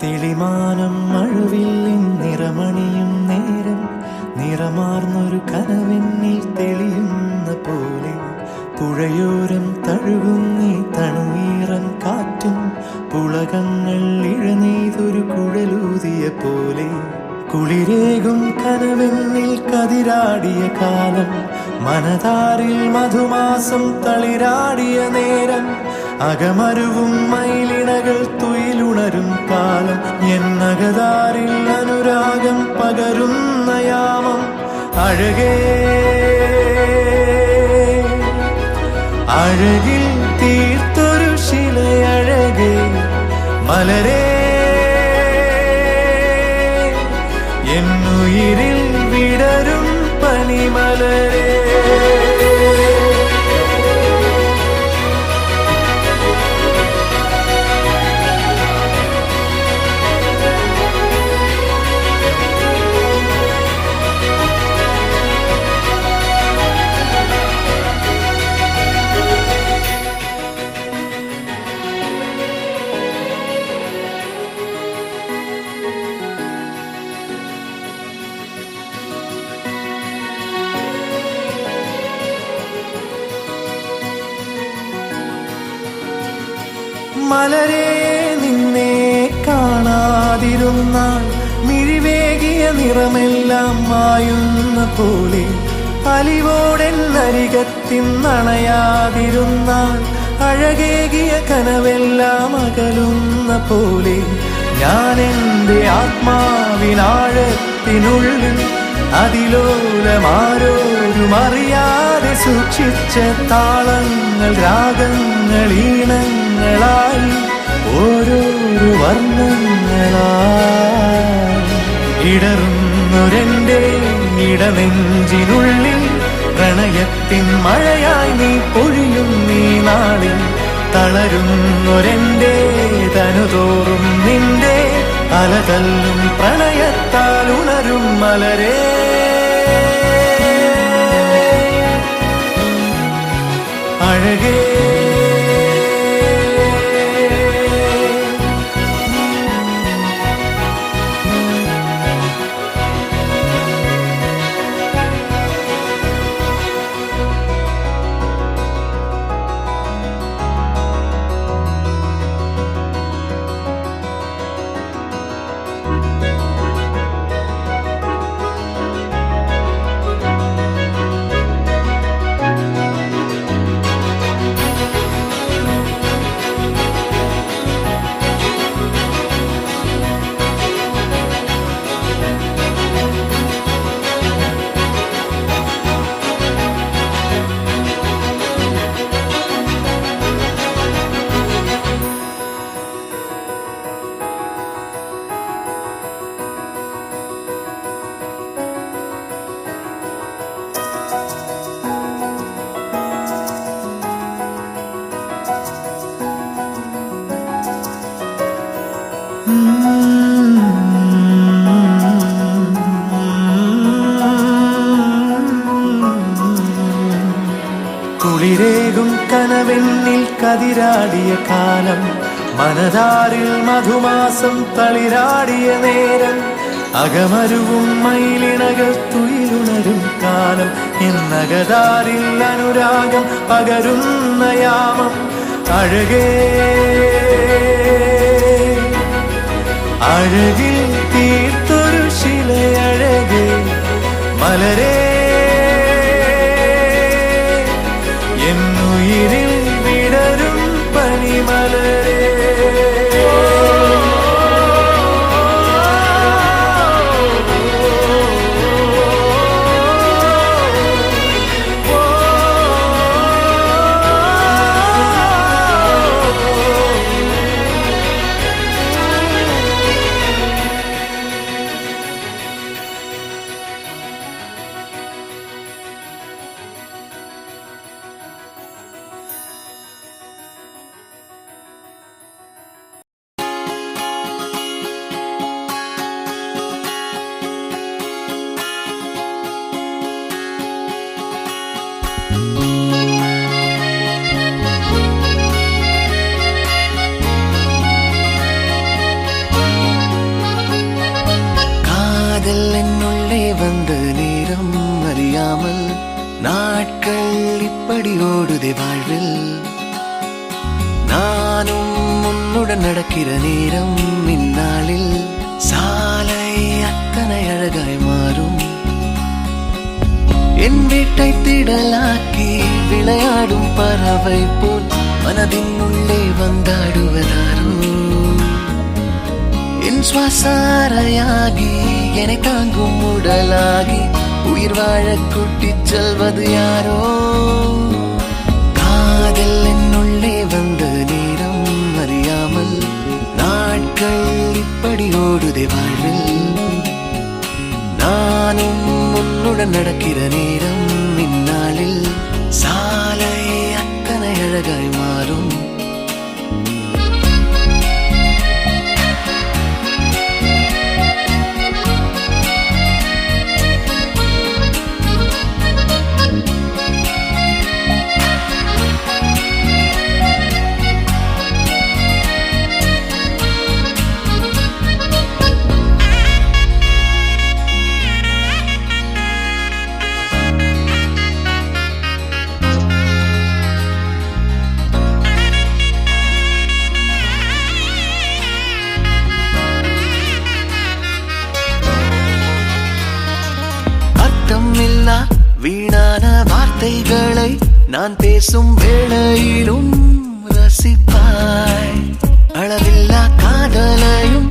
തെളിമാനം മഴവില്ലിൻ നിറമണിയും നേരം നിറമാർന്നൊരു കനവെന്നിൽ തെളിയുന്ന പോലെ പുഴയോരം തഴുകുന്നീ തണുവീറൻ കാറ്റും പുളകങ്ങൾ ഇഴനെയ്തൊരു കുഴലൂതിയ പോലെ കുളിരേകും കനവെന്നിൽ കതിരാടിയ കാലം മനതാരിൽ മധുമാസം തളിരാടിയ നേരം അകമരുവും മയിലിണകൾ തുയിലുണരും കാലം എന്നകതാരിൽ അനുരാഗം പകരുന്ന യാമം അഴകേ അഴകിൽ തീർത്തൊരു ശിലയഴകേ മലരേ എന്നുയിരിൽ വിടരും പനിമലരേ മലരേ നിന്നെ കാണാതിരുന്നാൽ മിഴിവേകിയ നിറമെല്ലാം മായുന്ന പോലെ അലിവോടെന്നരികത്തിന്നണയാതിരുന്നാൽ അഴകേകിയ കനവെല്ലാം അകലുന്ന പോലെ ഞാൻ എൻ്റെ ആത്മാവിനാഴത്തിനുള്ളിൽ അതിലോലമാരോരും അറിയാതെ സൂക്ഷിച്ച താളങ്ങൾ രാഗങ്ങൾ ഈണങ്ങളായി ഓരോരോ വർണ്ണങ്ങളായി ഇടറുന്നൊരെൻ്റെ ഇടനെഞ്ചിനുള്ളിൽ പ്രണയത്തിൻ മഴയായി നീ പൊഴിയും നീ നാളിൽ തളരുന്നൊരെൻ്റെ തനുതോറും നിന്റെ അലതല്ലും പ്രണയത്താൽ ഉണരും മലരേ അഴകേ കുളിരേകും കനവെന്നിൽ കതിരാടിയ കാലം മനതാരിൽ മധുമാസം തളിരാടിയ നേരം അകമരുവും മയിലിണകൾ തുയിലുണരും കാലം എന്നകതാരിൽ അനുരാഗം പകരുന്ന യാമം അഴകേ അഴകിൽ തീർത്തൊരു ശിലയഴകേ മലരേ എന്നുയിരിൽ വിടരും പനിമലരേ வந்த நேரம் அறியாமல் நாட்கள் இப்படி ஓடுதே வாழ்வில். நானும் உன்னுடன் நடக்கிற நேரம் இந்நாளில் சாலை அத்தனை அழகாய் மாறும். என் வீட்டை திடலாக்கி விளையாடும் பறவை போல் மனதின் உள்ளே வந்தாடுவதாரோ. என் சுவாசாரையாகி என்னை தாங்கும் உடலாகி உயிர் வாழ கூட்டிச் செல்வது யாரோ. காதல் என்னுள்ளே வந்த நேரம் அறியாமல் நாட்கள் இப்படி ஓடுதே வாழ்வில். நானும் உன்னுடன் நடக்கிற நேரம் இந்நாளில் சாலை அத்தனை அழகாய் மாறும். வீணான வார்த்தைகளை நான் பேசும் வேளையிலும் ரசிப்பாய். அளவில்லா காதலையும்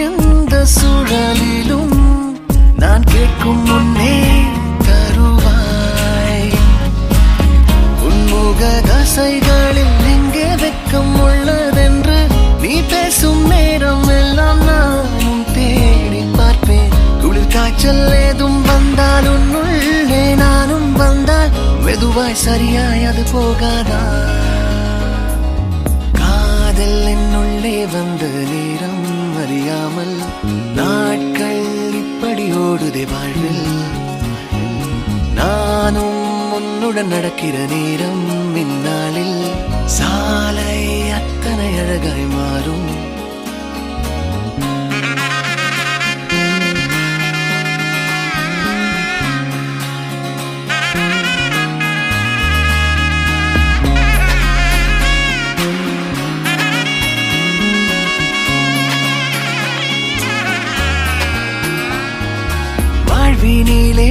எந்த சூழலிலும் நான் கேட்கும் முன்னே தருவாய். உன்முக தசைகளில் எங்கே வெட்கம் உள்ளதென்று நீ பேசும் நேரம் எல்லாம் நானும் தேடி பார்ப்பேன். குளிர் காய்ச்சல் ஏதும் வந்தால் உன்னுள்ளே நானும் வந்தால் மெதுவாய் சரியாய் அது போகாதா. காதல் என்னுள்ளே வந்த நேரம் அறியாமல் நாட்கள் இப்படி ஓடுதே வாழ்வில். நானும் உன்னுடன் நடக்கிற நேரம் இந்நாளில் சாலை அத்தனை அழகாய் மாறும். வாழ்வினிலே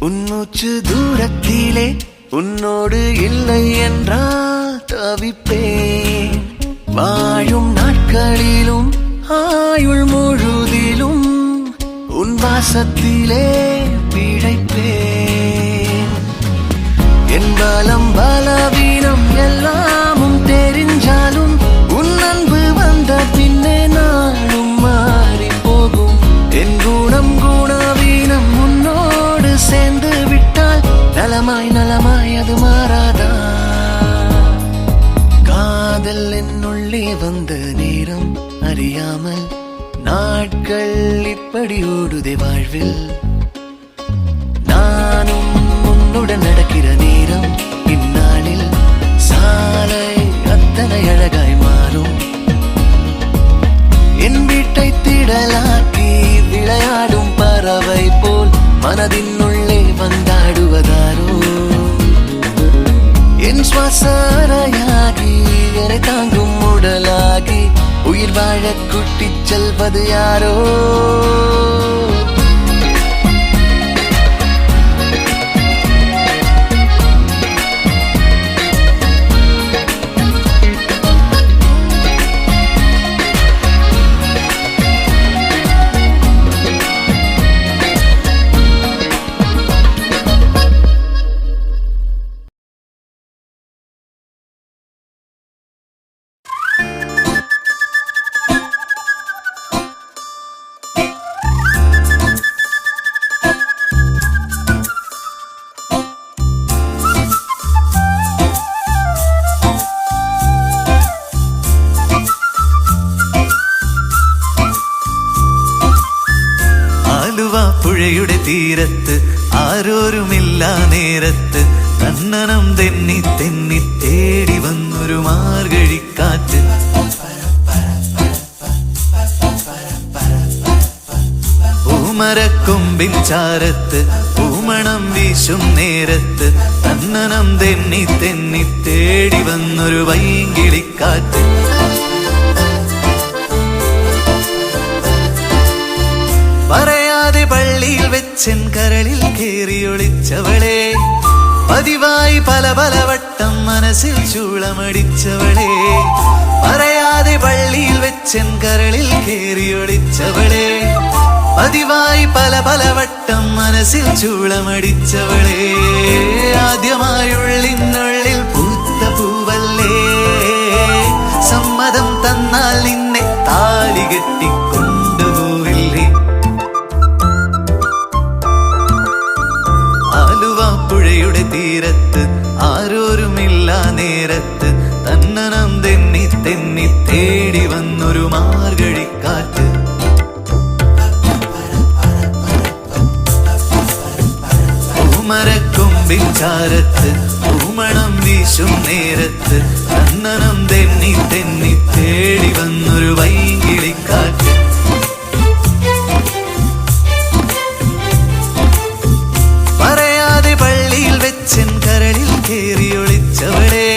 உன்னூச்சு தூரத்திலே உன்னோடு இல்லை என்றால் தவிப்பேன். வாழும் நாட்களிலும் ஆயுள் முழுதிலும் உன் வாசத்திலே பிழைப்பேன். என் பலம் பலவீனம் எல்லாமும் தெரிஞ்சாலும் உன் அன்பு வந்த பின்னே நானும் மாறி போகும். என் குணம் குணவீனம் உன்னோடு சேர்ந்து விட்டால் நலமாய் நலமாய் அது மாறாதா. காதல் என்னுள்ளே வந்த நேரம் அறியாமல் நாட்கள் இப்படி ஓடுதே வாழ்வில். நானும் உன்னுடன் நடக்கிற நேரம் இந்நாளில் சாலை அத்தனை அழகாய் மாறும். என் வீட்டை திடலாக்கி விளையாடும் பறவை போல் மனதின் உள்ளே வந்தாடுவதாரோ. என் சுவாசாரையாகி என்னை தாங்கும் உடலாகி உயிர் வாழ கூட்டிச் செல்வது யாரோ. പുഴയുടെ തീരത്ത് ആരോരുമില്ല നേരത്ത് കണ്ണനം തെന്നി തെന്നി തേടി വന്നൊരു മാർഗഴിക്കാറ്റ്. പൂമരക്കൊമ്പിൻ ചാരത്ത് പൂമണം വീശും നേരത്ത് തന്നനം തെന്നി തെന്നി തേടി വന്നൊരു വൈകിളിക്കാറ്റ്. പറയാതെ പള്ളിയിൽ വെച്ചൻ കരളിൽ കേറിയൊളിച്ചവളെ, പതിവായി പല പല വട്ടം മനസ്സിൽ ചൂളമടിച്ചവളെ. പറയാതെ പള്ളിയിൽ വെച്ചൻ കരളിൽ കേറിയൊളിച്ചവളെ, പതിവായി പല പല വട്ടം മനസ്സിൽ ചൂളമടിച്ചവളെ. ആദ്യമായുള്ളിനുള്ളിൽ പൂത്ത പൂവല്ലേ, സമ്മതം തന്നാൽ നിന്നെ താലി കെട്ടിക്കൊണ്ടുപോവില്ലേ. ആലുവ പുഴയുടെ തീരത്ത് ആരോരുമില്ല നേരത്ത് തന്നനം തെന്നി തെന്നി തേടി വന്നൊരു മാർഗഴിക്കാറ്റ്. പൂമരക്കൊമ്പിൻ ചാരത്ത് പൂമണം വീശും നേരത്ത് തന്നനം തെന്നി തെന്നി തേടി വന്നൊരു വൈകിളിക്കാറ്റ്. പറയാതെ പള്ളിയിൽ വെച്ചൻ കരളിൽ കേറിയൊളിച്ചവളെ,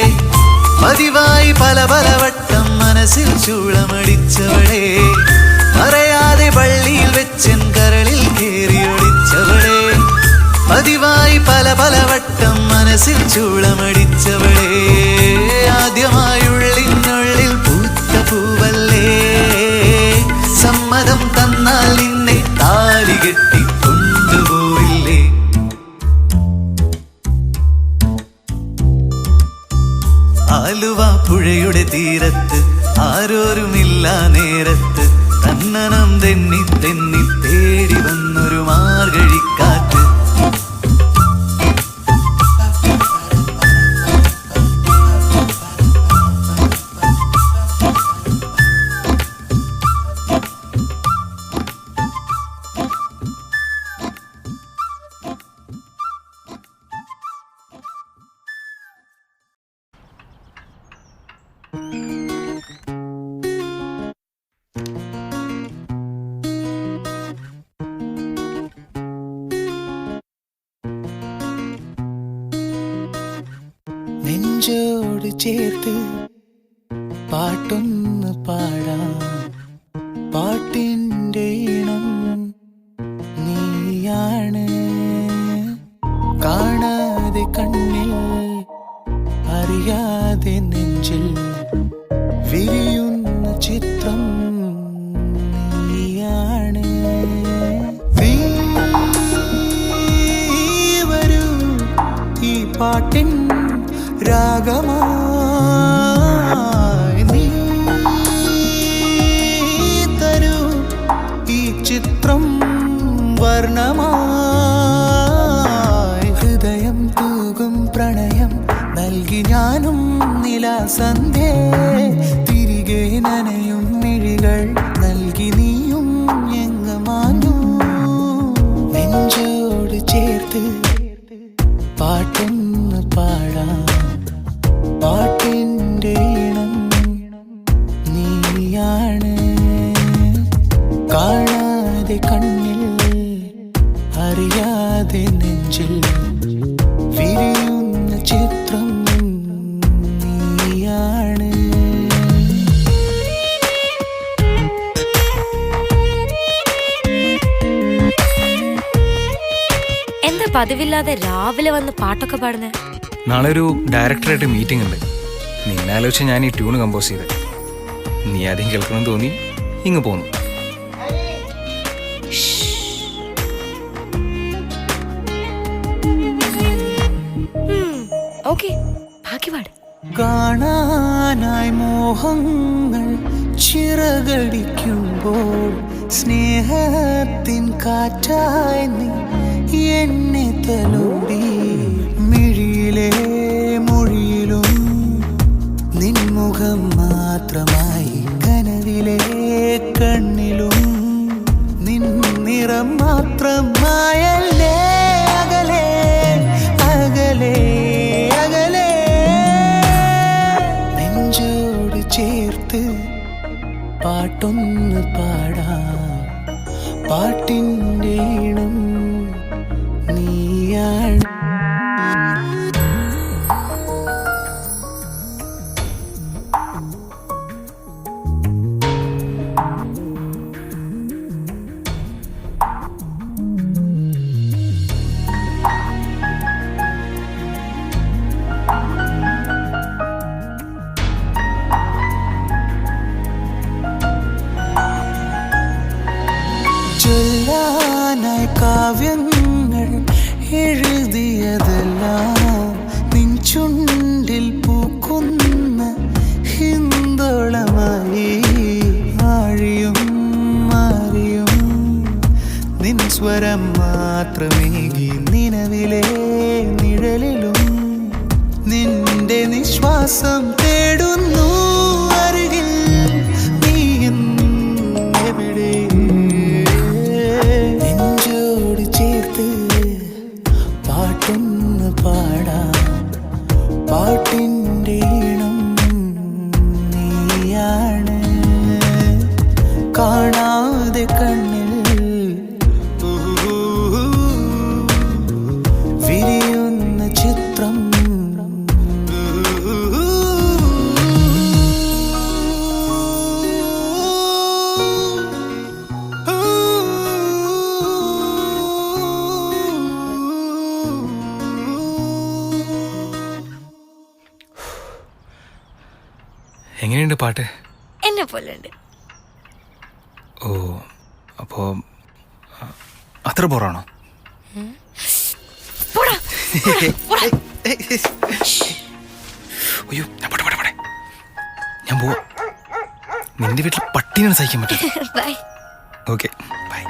പതിവായി പല പല വട്ടം മനസ്സിൽ ചൂളമടിച്ചവളെ. പറയാതെ പള്ളിയിൽ വെച്ചൻ കരളിൽ കേറിയൊളിച്ചവളെ, പതിവായി പല പല വട്ടം മനസ്സിൽ ചൂളമടിച്ചവളെ. ആദ്യമായുള്ളിനുള്ളിൽ പൂത്ത പൂവല്ലേ, സമ്മതം തന്നാൽ നിന്നെ താലി കെട്ടിക്കൊണ്ടുപോയില്ലേ. ആലുവ പുഴയുടെ തീരത്ത് ആരോരുമില്ല നേരത്ത് തന്നനം തെന്നി തെന്നി തേടി വന്നൊരു മാർഗഴിക്കാറ്റ്. നെഞ്ചോട് ചേർത്ത് പാട്ടൊന്ന് പാടാം, പാട്ടിൻ്റെ ഈണം നീയാണ്. കാണാതെ കണ്ണിൽ അറിയാതെ നെഞ്ചിൽ വിരിയുന്ന ചിത്രം നീയാണ്. നീ വരൂ ഈ പാട്ടിൻ രാഗമായി, നീ തരൂ ഈ ചിത്രം വർണ്ണമായി. ഹൃദയം തൂകും പ്രണയം നൽകി ഞാനും നിലാസന്ധ്യേ, തിരികെ നനയും മിഴികൾ നൽകി നീയും എങ്ങമാഞ്ഞു. നെഞ്ചോട് ചേർത്ത് പാട്ടൊന്ന് പാടാം, പാട്ടിൻ്റെ ഈണം നീയാണ്. കാണാതെ കണ്ണിൽ അറിയാതെ നെഞ്ചിൽ വിരിയുന്ന ചിത്രം നീയാണ്. എന്താ പതിവില്ലാതെ രാവിലെ വന്ന് പാട്ടൊക്കെ പാടുന്നേ? നാളെ ഒരു ഡയറക്ടറായിട്ട് മീറ്റിംഗ് ഉണ്ട്. നിന്നെ ആലോചിച്ച് ഞാൻ ഈ ട്യൂണ് കമ്പോസ് ചെയ്ത്, നീ ആദ്യം കേൾക്കണം തോന്നി ഇങ്ങ് പോന്നു. ഓക്കേ, ബാക്കി പാട്. കാണാനായി മോഹങ്ങൾ ചിറകടിക്കുമ്പോൾ സ്നേഹത്തിൻ കാറ്റായി നീ എന്നെ തലോടി. മിഴിയിലെ മൊഴിയിലും നിൻമുഖം മാത്രമായി, കനവിലെ കണ്ണിലും നിൻ നിറം മാത്രമായല്ലേ. അകലെ അകലെ അകലെ നെഞ്ചോട് ചേർത്ത് പാട്ടൊന്ന് പാടാം, പാട്ടിൻ്റെ ഈണം നീയാണ്. ചൊല്ലാനായി കാവ്യങ്ങൾ എഴുതിയതെല്ലാം നിൻ ചുണ്ടിൽ പൂക്കുന്ന ഹിന്ദോളമായി. ആഴിയും മാറിയും നിൻ സ്വരം മാത്രമേകി നിലവിലെ നിഴലിലും നിന്റെ നിശ്വാസം തേടുന്നു അരികിൽ നീ എവിടെ. നെഞ്ചോട് ചേർത്ത് പാട്ടൊന്ന് പാടാം, പാട്ടിൻ്റെ ഈണം നീയാണ്. കാണാതെ കണ്ണിൽ വിരിയുന്ന ചിത്രം. എങ്ങനെയുണ്ട് പാട്ട്? എന്നെ പോലെ ഉണ്ട്. ഓ, അപ്പോ അത്ര ബോറാണോ? അയ്യോ, ഞാൻ പോട്ടെ. ഞാൻ പോവാ. നിന്റെ വീട്ടിൽ പട്ടിനെ സഹിക്കാൻ പറ്റില്ല. ബൈ. Okay, by.